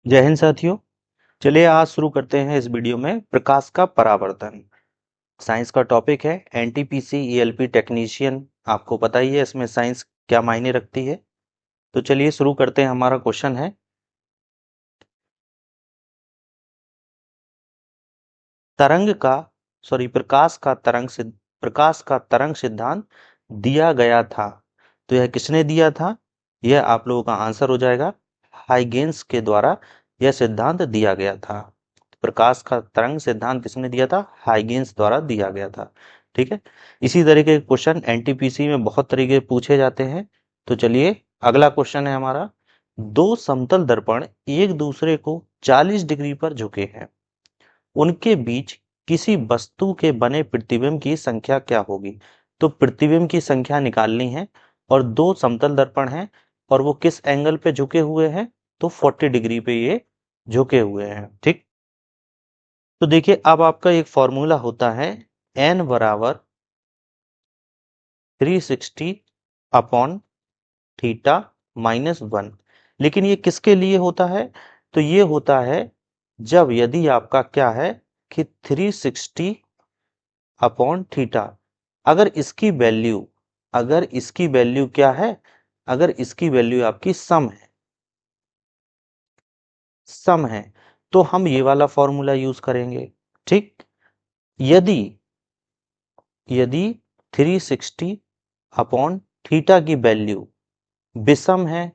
जय हिंद साथियों। चलिए आज शुरू करते हैं इस वीडियो में प्रकाश का परावर्तन। साइंस का टॉपिक है एनटीपीसी ईएलपी टेक्नीशियन। आपको पता ही है इसमें साइंस क्या मायने रखती है। तो चलिए शुरू करते हैं। हमारा क्वेश्चन है तरंग का प्रकाश का तरंग सिद्धांत दिया गया था। तो यह किसने दिया था? यह आप लोगों का आंसर हो जाएगा हाइगेंस के द्वारा यह सिद्धांत दिया गया था। प्रकाश का तरंग सिद्धांत किसने दिया था? हाइगेंस द्वारा दिया गया था। ठीक है। इसी तरीके के क्वेश्चन एनटीपीसी में बहुत तरीके पूछे जाते हैं। तो चलिए अगला क्वेश्चन है हमारा, दो समतल दर्पण एक दूसरे को 40 डिग्री पर झुके हैं, उनके बीच किसी वस्तु के बने प्रतिबिंब की संख्या क्या होगी? तो प्रतिबिंब की संख्या निकालनी है और दो समतल दर्पण हैं और वो किस एंगल पे झुके हुए हैं? तो 40 डिग्री पे ये झुके हुए हैं। ठीक। तो देखिए अब आपका एक फॉर्मूला होता है n बराबर 360 अपॉन थीटा -1। लेकिन ये किसके लिए होता है? तो ये होता है जब यदि आपका क्या है कि 360 अपॉन थीटा, अगर इसकी वैल्यू क्या है, अगर इसकी वैल्यू आपकी सम है तो हम ये वाला फॉर्मूला यूज करेंगे। ठीक। यदि यदि 360 अपॉन थीटा की वैल्यू विषम है,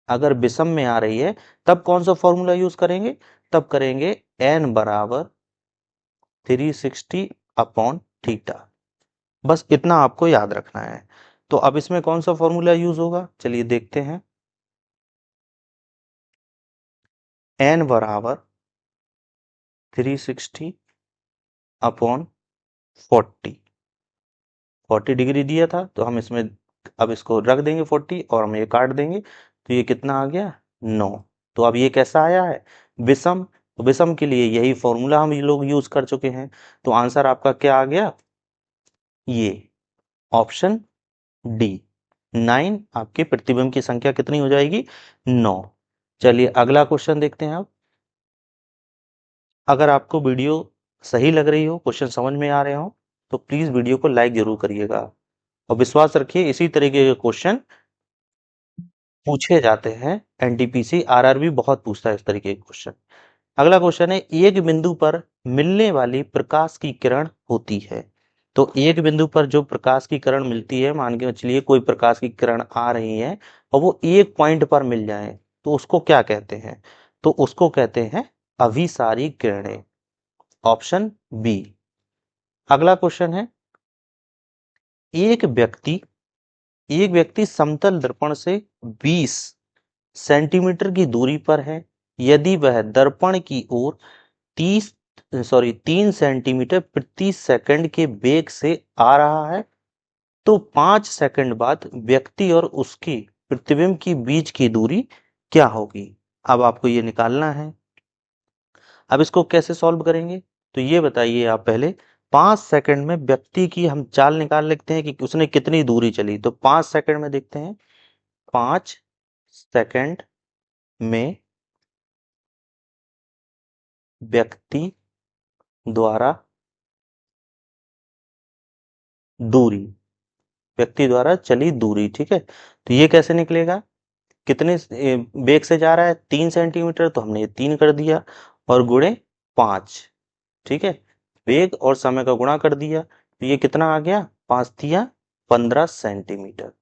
अगर विषम में आ रही है तब कौन सा फॉर्मूला यूज करेंगे? तब करेंगे n बराबर 360 अपॉन थीटा। बस इतना आपको याद रखना है। तो अब इसमें कौन सा फॉर्मूला यूज होगा, चलिए देखते हैं। n बराबर 360 अपॉन 40 डिग्री दिया था तो हम इसमें अब इसको रख देंगे 40 और हम ये काट देंगे तो ये कितना आ गया 9। तो अब ये कैसा आया है? विषम। तो विषम के लिए यही फॉर्मूला हम ये लोग यूज कर चुके हैं। तो आंसर आपका क्या आ गया? ये ऑप्शन डी 9। आपके प्रतिबिंब की संख्या कितनी हो जाएगी? 9। चलिए अगला क्वेश्चन देखते हैं। अब अगर आपको वीडियो सही लग रही हो, क्वेश्चन समझ में आ रहे हो, तो प्लीज वीडियो को लाइक जरूर करिएगा और विश्वास रखिए इसी तरीके के क्वेश्चन पूछे जाते हैं। एनटीपीसी आरआरबी बहुत पूछता है इस तरीके के क्वेश्चन। अगला क्वेश्चन है एक बिंदु पर मिलने वाली प्रकाश की किरण होती है। तो एक बिंदु पर जो प्रकाश की किरण मिलती है, मान के चलिए कोई प्रकाश की किरण आ रही है और वो एक पॉइंट पर मिल जाए तो उसको क्या कहते हैं? तो उसको कहते हैं अभिसारी किरणें। Option B. अगला क्वेश्चन है एक व्यक्ति एक व्यक्ति समतल दर्पण से 20 सेंटीमीटर की दूरी पर है। यदि वह दर्पण की ओर 3 सेंटीमीटर प्रति सेकंड के वेग से आ रहा है तो 5 सेकंड बाद व्यक्ति और उसकी प्रतिबिंब की बीच की दूरी क्या होगी? अब आपको ये निकालना है। अब इसको कैसे सॉल्व करेंगे? तो ये बताइए आप पहले। 5 सेकंड में व्यक्ति की हम चाल निकाल लेते हैं कि उसने कितनी दूरी चली। तो 5 सेकंड में देखते हैं। 5 सेकंड में व्यक्ति द्वारा दूरी, व्यक्ति द्वारा चली दूरी। ठीक है। तो ये कैसे निकलेगा? कितने वेग से जा रहा है? 3 सेंटीमीटर, तो हमने ये 3 कर दिया और गुणे 5। ठीक है। वेग और समय का गुणा कर दिया तो ये कितना आ गया? 5 तिया 15 सेंटीमीटर।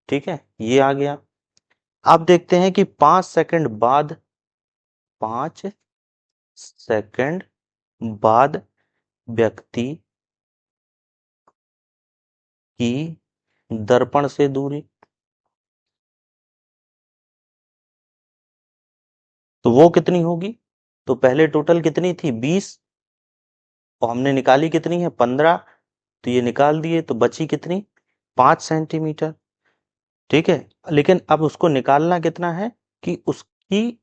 ठीक है, ये आ गया। अब देखते हैं कि 5 सेकंड बाद व्यक्ति की दर्पण से दूरी, तो वो कितनी होगी? तो पहले टोटल कितनी थी? 20 और हमने निकाली कितनी है? 15। तो ये निकाल दिए तो बची कितनी? 5 सेंटीमीटर। ठीक है। लेकिन अब उसको निकालना कितना है कि उसकी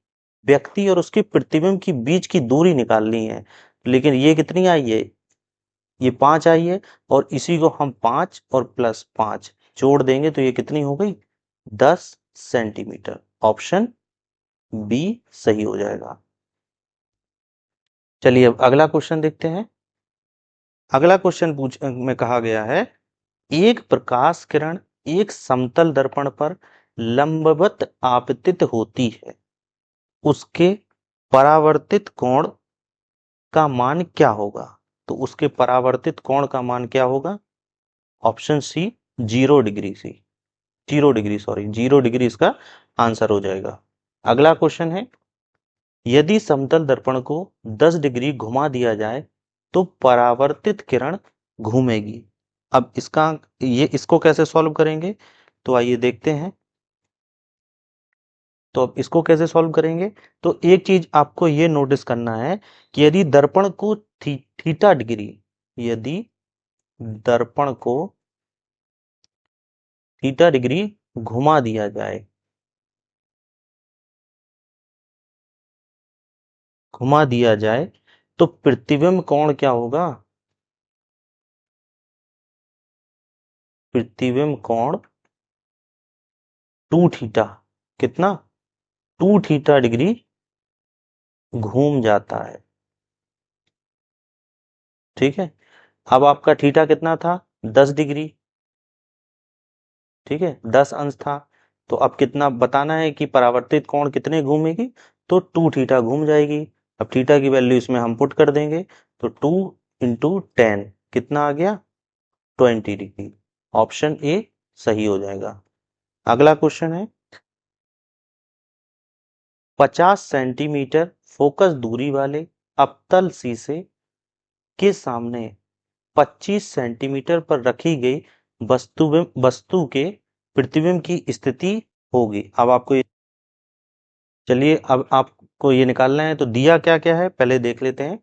व्यक्ति और उसके प्रतिबिंब की बीच की दूरी निकालनी है। लेकिन ये कितनी आई है? ये 5 आई है और इसी को हम 5 और +5 जोड़ देंगे तो ये कितनी हो गई? 10 सेंटीमीटर। ऑप्शन बी सही हो जाएगा। चलिए अब अगला क्वेश्चन देखते हैं। अगला क्वेश्चन में कहा गया है, एक प्रकाश किरण एक समतल दर्पण पर लंबवत आपतित होती है, उसके परावर्तित कोण का मान क्या होगा? तो उसके परावर्तित कोण का मान क्या होगा? Option C 0 degree C 0 degree, sorry 0 degree इसका आंसर हो जाएगा। अगला क्वेश्चन है, यदि समतल दर्पण को 10 डिग्री घुमा दिया जाए तो परावर्तित किरण घूमेगी। अब इसको कैसे सॉल्व करेंगे, तो आइए देखते हैं। तो अब इसको कैसे सॉल्व करेंगे, तो एक चीज आपको ये नोटिस करना है कि यदि दर्पण को थीटा डिग्री, यदि दर्पण को थीटा डिग्री घुमा दिया जाए, तो प्रतिबिंब कोण क्या होगा? प्रतिबिंब कोण 2 थीटा, कितना? 2 थीटा डिग्री घूम जाता है। ठीक है, अब आपका थीटा कितना था? 10 डिग्री। ठीक है, 10 अंश था। तो अब कितना बताना है कि परावर्तित कोण कितने घूमेगी, तो 2 थीटा घूम जाएगी। अब थीटा की वैल्यू इसमें हम पुट कर देंगे, तो 2 × 10 कितना आ गया? 20 डिग्री। ऑप्शन ए सही हो जाएगा। अगला क्वेश्चन है, 50 सेंटीमीटर फोकस दूरी वाले अवतल शीशे के सामने 25 सेंटीमीटर पर रखी गई वस्तु के प्रतिबिंब की स्थिति होगी। अब आपको चलिए अब आपको ये निकालना है, तो दिया क्या क्या है पहले देख लेते हैं।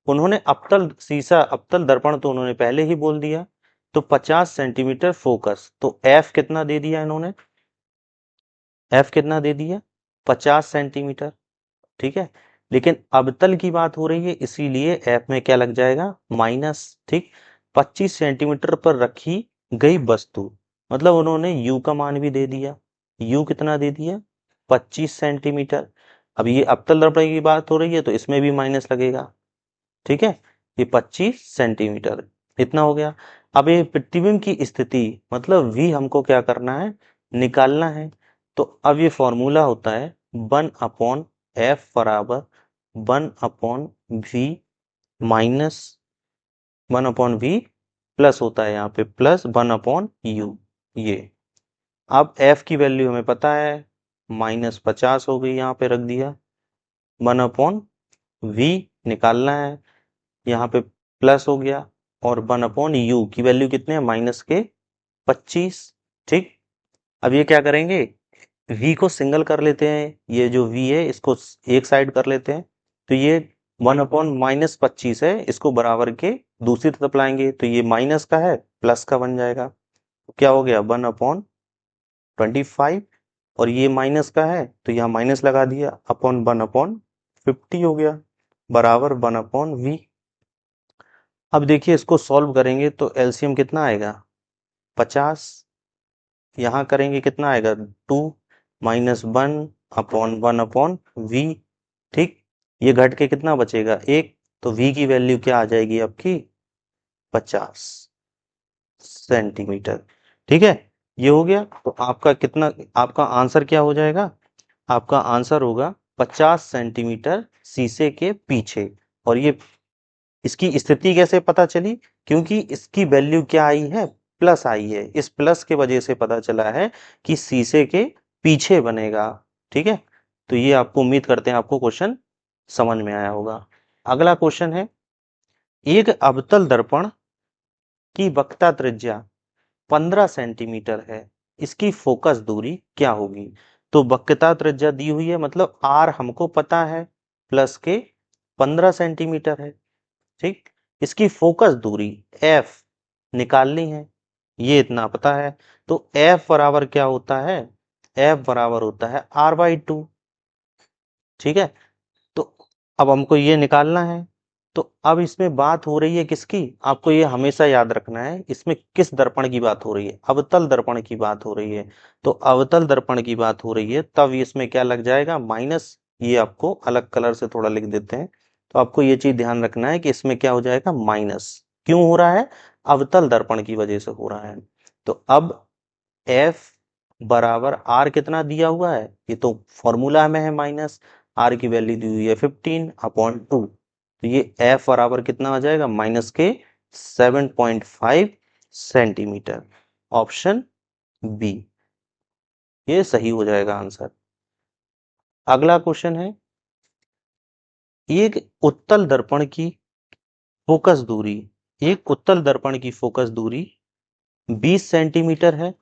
उन्होंने अवतल दर्पण तो उन्होंने पहले ही बोल दिया। तो 50 सेंटीमीटर फोकस, तो एफ कितना दे दिया इन्होंने? एफ कितना दे दिया? 50 सेंटीमीटर। ठीक है, लेकिन अवतल की बात हो रही है इसीलिए एफ में क्या लग जाएगा? माइनस। ठीक, 25 सेंटीमीटर पर रखी गई वस्तु, मतलब उन्होंने यू का मान भी दे दिया। यू कितना दे दिया? 25 सेंटीमीटर। अब ये अवतल दर्पण की बात हो रही है तो इसमें भी माइनस लगेगा। ठीक है, ये 25 सेंटीमीटर इतना हो गया। अब ये प्रतिबिंब की स्थिति, मतलब वी हमको क्या करना है? निकालना है। तो अब ये फॉर्मूला होता है 1/f बराबर 1/v माइनस 1/v प्लस होता है यहाँ पे प्लस 1/u। ये अब f की वैल्यू हमें पता है, -50 हो गई, यहाँ पे रख दिया। 1/v निकालना है, यहाँ पे प्लस हो गया, और 1/u की वैल्यू कितने है? -25। ठीक, अब ये क्या करेंगे? v को सिंगल कर लेते हैं, ये जो v है इसको एक साइड कर लेते हैं। तो ये 1/-25 है, इसको बराबर के दूसरी तरफ लाएंगे तो ये माइनस का है प्लस का बन जाएगा। तो क्या हो गया? 1/25, और ये माइनस का है तो यहाँ माइनस लगा दिया, अपॉन 1/50 हो गया, बराबर 1/v। अब देखिए इसको सॉल्व करेंगे तो एलसीएम कितना आएगा? 50। यहाँ करेंगे कितना आएगा? 2 -1/1/v। ठीक, ये घट के कितना बचेगा? 1। तो v की वैल्यू क्या आ जाएगी आपकी? 50 सेंटीमीटर। ठीक है, ये हो गया। तो आपका कितना, आपका आंसर क्या हो जाएगा? आपका आंसर होगा 50 सेंटीमीटर शीशे के पीछे। और ये इसकी स्थिति कैसे पता चली? क्योंकि इसकी वैल्यू क्या आई है? प्लस आई है। इस प्लस के वजह से पता चला है कि शीशे के पीछे बनेगा। ठीक है, तो ये आपको उम्मीद करते हैं आपको क्वेश्चन समझ में आया होगा। अगला क्वेश्चन है, एक अवतल दर्पण की वक्रता त्रिज्या 15 सेंटीमीटर है, इसकी फोकस दूरी क्या होगी? तो वक्रता त्रिज्या दी हुई है, मतलब आर हमको पता है, प्लस के 15 सेंटीमीटर है। ठीक, इसकी फोकस दूरी एफ निकालनी है, ये इतना पता है। तो एफ बराबर क्या होता है? एफ बराबर होता है r/2। ठीक है, तो अब हमको ये निकालना है, तो अब इसमें बात हो रही है किसकी, आपको ये हमेशा याद रखना है, इसमें किस दर्पण की बात हो रही है, अवतल दर्पण की बात हो रही है। तो अवतल दर्पण की बात हो रही है तब इसमें क्या लग जाएगा, माइनस। ये आपको अलग कलर से थोड़ा लिख देते हैं। तो आपको ये चीज ध्यान रखना है कि इसमें क्या हो जाएगा, माइनस। क्यों हो रहा है, अवतल दर्पण की वजह से हो रहा है। तो अब एफ बराबर आर कितना दिया हुआ है, ये तो फॉर्मूला में है माइनस। आर की वैल्यू दी हुई है 15/2। तो ये एफ बराबर कितना आ जाएगा, माइनस के 7.5 सेंटीमीटर। ऑप्शन बी ये सही हो जाएगा आंसर। अगला क्वेश्चन है, एक उत्तल दर्पण की फोकस दूरी, एक उत्तल दर्पण की फोकस दूरी 20 सेंटीमीटर है,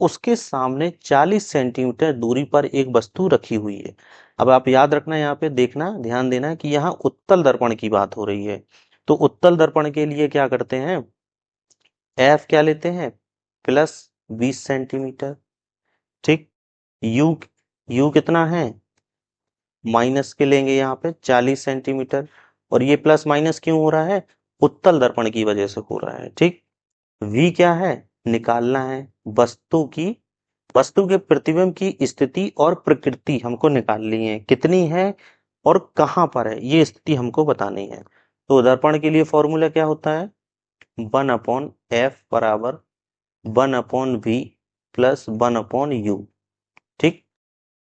उसके सामने 40 सेंटीमीटर दूरी पर एक वस्तु रखी हुई है। अब आप याद रखना, यहाँ पे देखना, ध्यान देना कि यहाँ उत्तल दर्पण की बात हो रही है। तो उत्तल दर्पण के लिए क्या करते हैं, एफ क्या लेते हैं, प्लस 20 सेंटीमीटर। ठीक, यू यू कितना है, माइनस के लेंगे यहाँ पे 40 सेंटीमीटर। और ये प्लस माइनस क्यों हो रहा है, उत्तल दर्पण की वजह से हो रहा है। ठीक, वी क्या है, निकालना है वस्तु के प्रतिबिंब की स्थिति और प्रकृति हमको निकालनी है, कितनी है और कहां पर है, ये स्थिति हमको बतानी है। तो दर्पण के लिए फॉर्मूला क्या होता है, 1/f बराबर 1/v प्लस 1/u। ठीक,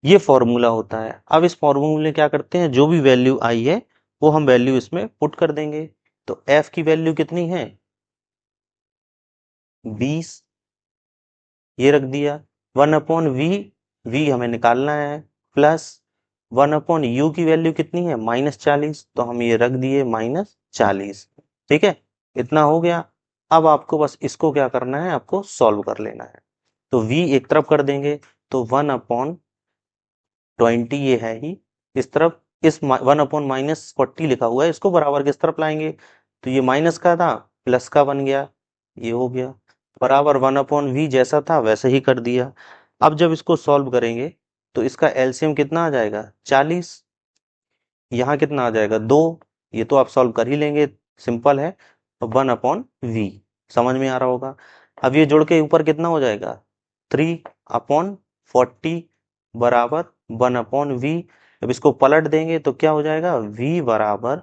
ये फॉर्मूला होता है। अब इस फॉर्मूले क्या करते हैं, जो भी वैल्यू आई है वो हम वैल्यू इसमें पुट कर देंगे। तो f की वैल्यू कितनी है, 20, ये रख दिया। 1/v, v हमें निकालना है, प्लस 1/u की वैल्यू कितनी है, -40, तो हम ये रख दिए -40। ठीक है, इतना हो गया। अब आपको बस इसको क्या करना है, आपको सॉल्व कर लेना है। तो v एक तरफ कर देंगे, तो 1/20 ये है ही, इस तरफ इस 1/-40 लिखा हुआ है, इसको बराबर किस तरफ लाएंगे, तो ये माइनस का था प्लस का बन गया, ये हो गया बराबर 1/v, जैसा था वैसे ही कर दिया। अब जब इसको सॉल्व करेंगे तो इसका एलसीएम कितना आ जाएगा, 40। यहाँ कितना आ जाएगा, 2। ये तो आप सॉल्व कर ही लेंगे, सिंपल है। 1/v समझ में आ रहा होगा। अब ये जोड़ के ऊपर कितना हो जाएगा, 3/40 बराबर 1/v। अब इसको पलट देंगे तो क्या हो जाएगा, v बराबर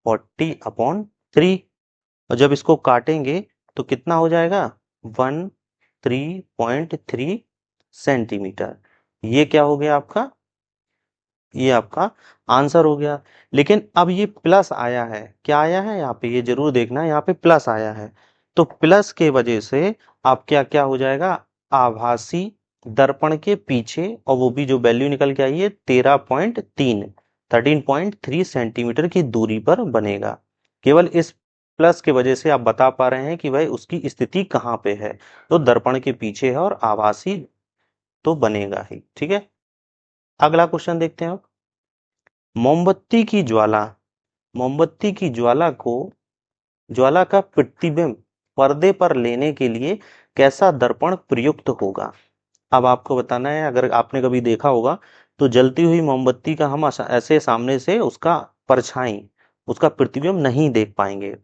40/3। और जब इसको काटेंगे तो कितना हो जाएगा, 13.3 सेंटीमीटर। ये क्या हो गया आपका, ये आपका आंसर हो गया। लेकिन अब ये प्लस आया है, क्या आया है यहाँ पे, ये जरूर देखना, यहाँ पे प्लस आया है। तो प्लस के वजह से आप क्या क्या हो जाएगा, आभासी दर्पण के पीछे, और वो भी जो वैल्यू निकल के आई है 13.3 सेंटीमीटर की दूरी पर बनेगा। केवल इस प्लस के वजह से आप बता पा रहे हैं कि भाई उसकी स्थिति कहाँ पे है, तो दर्पण के पीछे है और आभासी तो बनेगा ही। ठीक है, अगला क्वेश्चन देखते हैं आप। मोमबत्ती की ज्वाला, मोमबत्ती की ज्वाला का प्रतिबिंब पर्दे पर लेने के लिए कैसा दर्पण प्रयुक्त होगा। अब आपको बताना है, अगर आपने कभी देखा होगा तो जलती हुई मोमबत्ती का हम ऐसे सामने से उसका परछाई, उसका प्रतिबिंब नहीं देख पाएंगे,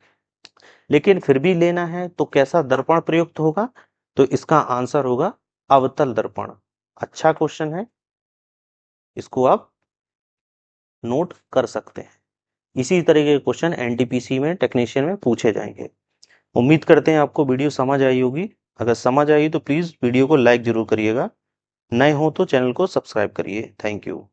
लेकिन फिर भी लेना है तो कैसा दर्पण प्रयुक्त होगा, तो इसका आंसर होगा अवतल दर्पण। अच्छा क्वेश्चन है, इसको आप नोट कर सकते हैं। इसी तरह के क्वेश्चन एनटीपीसी में टेक्नीशियन में पूछे जाएंगे। उम्मीद करते हैं आपको वीडियो समझ आई होगी। अगर समझ आई तो प्लीज वीडियो को लाइक जरूर करिएगा, नए हो तो चैनल को सब्सक्राइब करिए। Thank you.